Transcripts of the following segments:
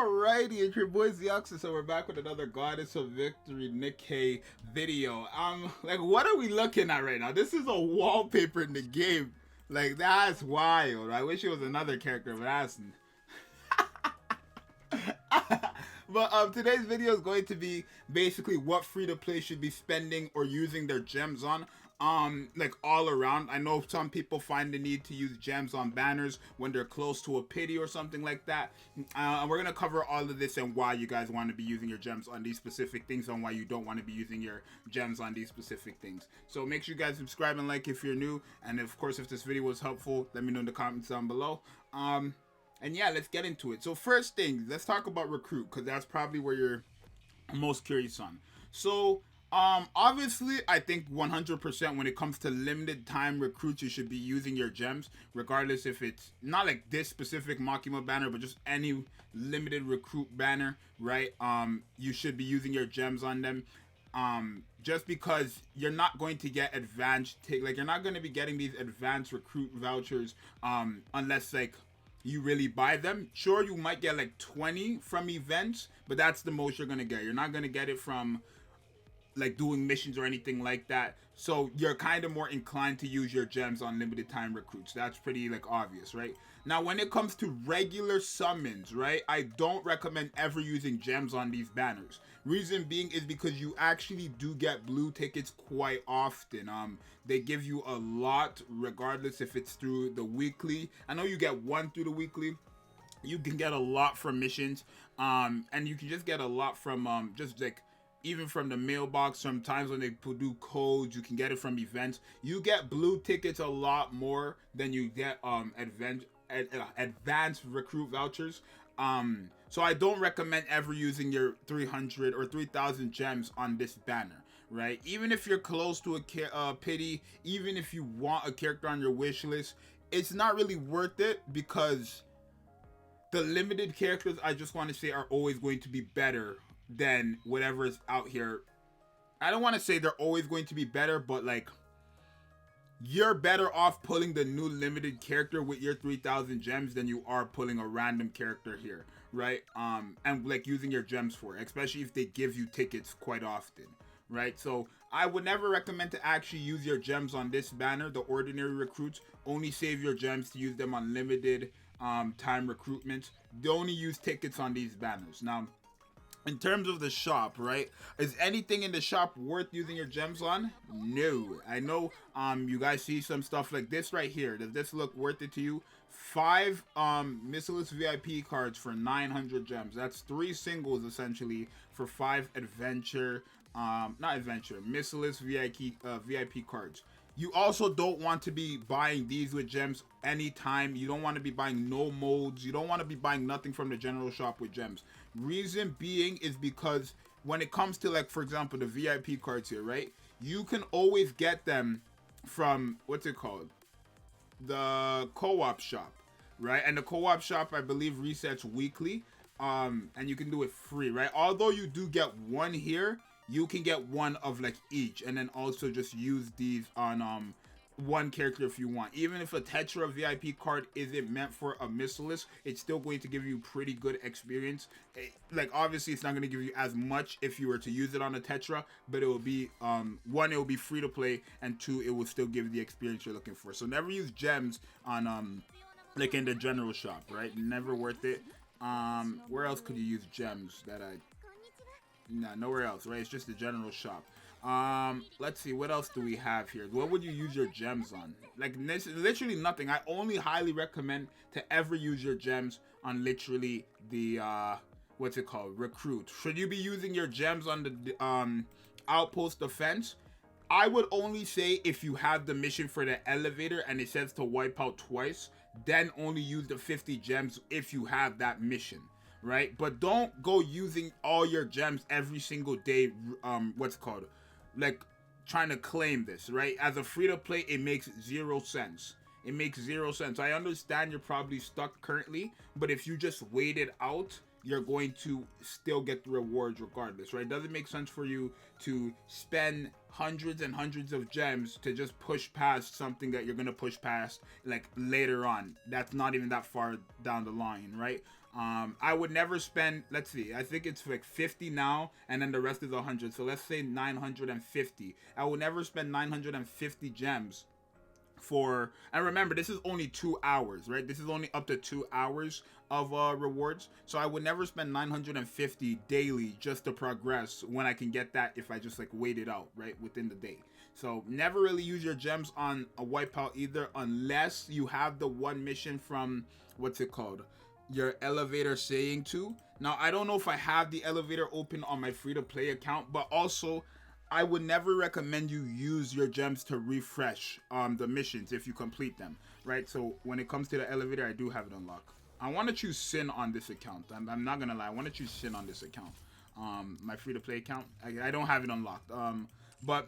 Alrighty, it's your boy Zeoxys, so we're back with another Goddess of Victory Nikkei video. Like, what are we looking at right now? This is a wallpaper in the game. Like, that's wild. I wish it was another character, but that's... But today's video is going to be basically what free-to-play should be spending or using their gems on. Like all around. I know some people find the need to use gems on banners when they're close to a pity or something like that. And we're gonna cover all of this and why you guys want to be using your gems on these specific things and why you don't want to be using your gems on these specific things. So make sure you guys subscribe and like if you're new. And of course, if this video was helpful, let me know in the comments down below. And yeah, let's get into it. So first thing, let's talk about recruit, because that's probably where you're most curious on. So obviously I think 100% when it comes to limited time recruits, you should be using your gems, regardless if it's not like this specific Makima banner, but just any limited recruit banner, right? You should be using your gems on them. Just because you're not going to get advanced, like you're not going to be getting these advanced recruit vouchers unless like you really buy them. Sure, you might get like 20 from events, but that's the most you're gonna get. You're not gonna get it from like doing missions or anything like that. So you're kind of more inclined to use your gems on limited time recruits. That's pretty like obvious, right? Now when it comes to regular summons, right, I don't recommend ever using gems on these banners. Reason being is because you actually do get blue tickets quite often. They give you a lot regardless if it's through the weekly. I know you get one through the weekly. You can get a lot from missions, and you can just get a lot from just like even from the mailbox. Sometimes when they do codes, you can get it from events. You get blue tickets a lot more than you get advanced recruit vouchers. So I don't recommend ever using your 300 or 3,000 gems on this banner, right? Even if you're close to a pity, even if you want a character on your wish list, it's not really worth it, because the limited characters, I just want to say, are always going to be better than whatever is out here. I don't want to say they're always going to be better, but like you're better off pulling the new limited character with your 3,000 gems than you are pulling a random character here, right? And like using your gems for it, especially if they give you tickets quite often, right? So I would never recommend to actually use your gems on this banner, the ordinary recruits. Only save your gems to use them on limited time recruitment. They only use tickets on these banners. Now in terms of the shop, right, is anything in the shop worth using your gems on? No. I know you guys see some stuff like this right here. Does this look worth it to you? 5 Missilus VIP cards for 900 gems. That's 3 singles essentially for 5 adventure not adventure, Missilus VIP cards. You also don't want to be buying these with gems anytime. You don't want to be buying no modes. You don't want to be buying nothing from the general shop with gems. Reason being is because when it comes to, like, for example, the VIP cards here, right? You can always get them from, what's it called? The co-op shop, right? And the co-op shop, I believe, resets weekly. And you can do it free, right? Although you do get one here, you can get one of like each, and then also just use these on one character if you want. Even if a Tetra VIP card isn't meant for a Missilus, it's still going to give you pretty good experience. Like obviously it's not going to give you as much if you were to use it on a Tetra, but it will be one, it will be free to play, and 2, it will still give you the experience you're looking for. So never use gems on like in the general shop, right? Never worth it. Where else could you use gems that Nah, nowhere else, right? It's just the general shop. Let's see, what else do we have here? What would you use your gems on? Like, literally nothing. I only highly recommend to ever use your gems on literally the, what's it called? Recruit. Should you be using your gems on the, outpost defense? I would only say if you have the mission for the elevator and it says to wipe out twice, then only use the 50 gems if you have that mission. Right? But don't go using all your gems every single day, what's called, like, trying to claim this, right? As a free-to-play, it makes 0 sense. It makes 0 sense. I understand you're probably stuck currently, but if you just wait it out, you're going to still get the rewards regardless, right? It doesn't make sense for you to spend hundreds and hundreds of gems to just push past something that you're going to push past like later on. That's not even that far down the line, right? I would never spend, let's see, I think it's like 50 now, and then the rest is 100. So let's say 950. I would never spend 950 gems for, and remember, this is only 2 hours, right? This is only up to 2 hours of rewards. So I would never spend 950 daily just to progress when I can get that if I just like wait it out, right, within the day. So never really use your gems on a wipeout either, unless you have the one mission from, what's it called, your elevator saying to. Now I don't know if I have the elevator open on my free to play account, but also I would never recommend you use your gems to refresh the missions if you complete them, right? So when it comes to the elevator, I do have it unlocked. I want to choose Sin on this account. I'm not gonna lie, I want to choose Sin on this account. My free to play account, I don't have it unlocked. But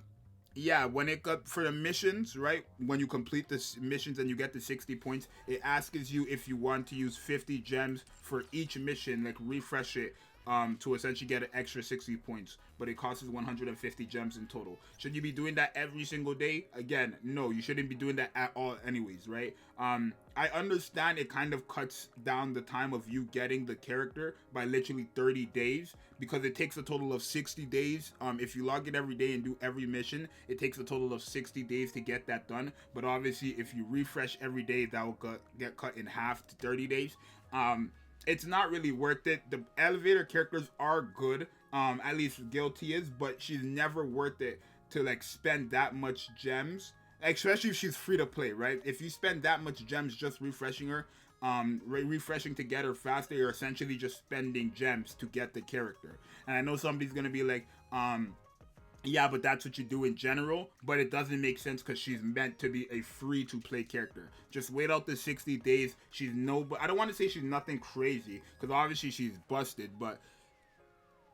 yeah, when it got for the missions, right? When you complete the missions and you get the 60 points, it asks you if you want to use 50 gems for each mission, like refresh it, to essentially get an extra 60 points, but it costs 150 gems in total. Should you be doing that every single day? Again, no, you shouldn't be doing that at all anyways, right? I understand it kind of cuts down the time of you getting the character by literally 30 days, because it takes a total of 60 days. If you log in every day and do every mission, it takes a total of 60 days to get that done. But obviously, if you refresh every day, that will get cut in half to 30 days. It's not really worth it. The elevator characters are good, at least Guilty is, but she's never worth it to like spend that much gems, especially if she's free to play, right? If you spend that much gems just refreshing her, refreshing to get her faster, you're essentially just spending gems to get the character. And I know somebody's gonna be like, yeah, but that's what you do in general, but it doesn't make sense because she's meant to be a free to play character. Just wait out the 60 days. She's I don't want to say she's nothing crazy, because obviously she's busted, but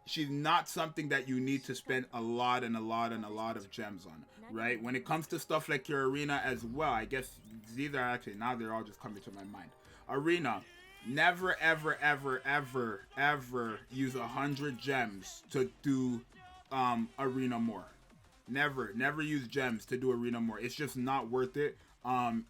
she's not something that you need to spend a lot of gems on, right? When it comes to stuff like your arena as well, I guess these are actually, now they're all just coming to my mind. Arena, never ever use 100 gems to do arena more. Never use gems to do arena more. It's just not worth it.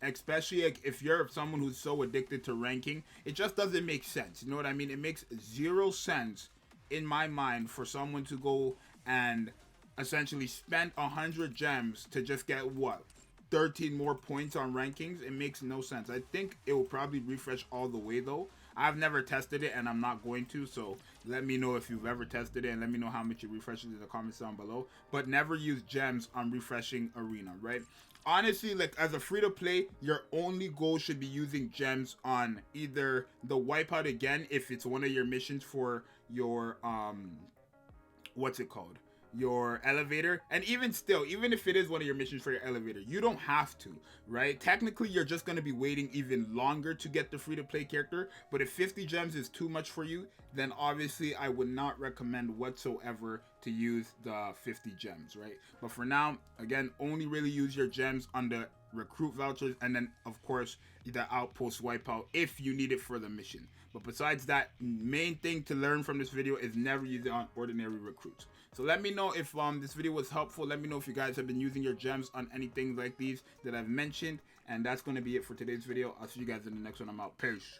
Especially like if you're someone who's so addicted to ranking, it just doesn't make sense. You know what I mean? It makes zero sense in my mind for someone to go and essentially spend 100 gems to just get what, 13 more points on rankings. It makes no sense. I think it will probably refresh all the way though. I've never tested it and I'm not going to, so let me know if you've ever tested it and let me know how much it refreshes in the comments down below. But never use gems on refreshing arena, right? Honestly, like as a free to play, your only goal should be using gems on either the wipeout again if it's one of your missions for your what's it called, your elevator. And even still, even if it is one of your missions for your elevator, you don't have to, right? Technically you're just going to be waiting even longer to get the free to play character. But if 50 gems is too much for you, then obviously I would not recommend whatsoever to use the 50 gems, right? But for now, again, only really use your gems on the recruit vouchers, and then of course the outpost wipeout if you need it for the mission. But besides that, main thing to learn from this video is never use it on ordinary recruits. So let me know if this video was helpful. Let me know if you guys have been using your gems on anything like these that I've mentioned. And that's going to be it for today's video. I'll see you guys in the next one. I'm out. Peace.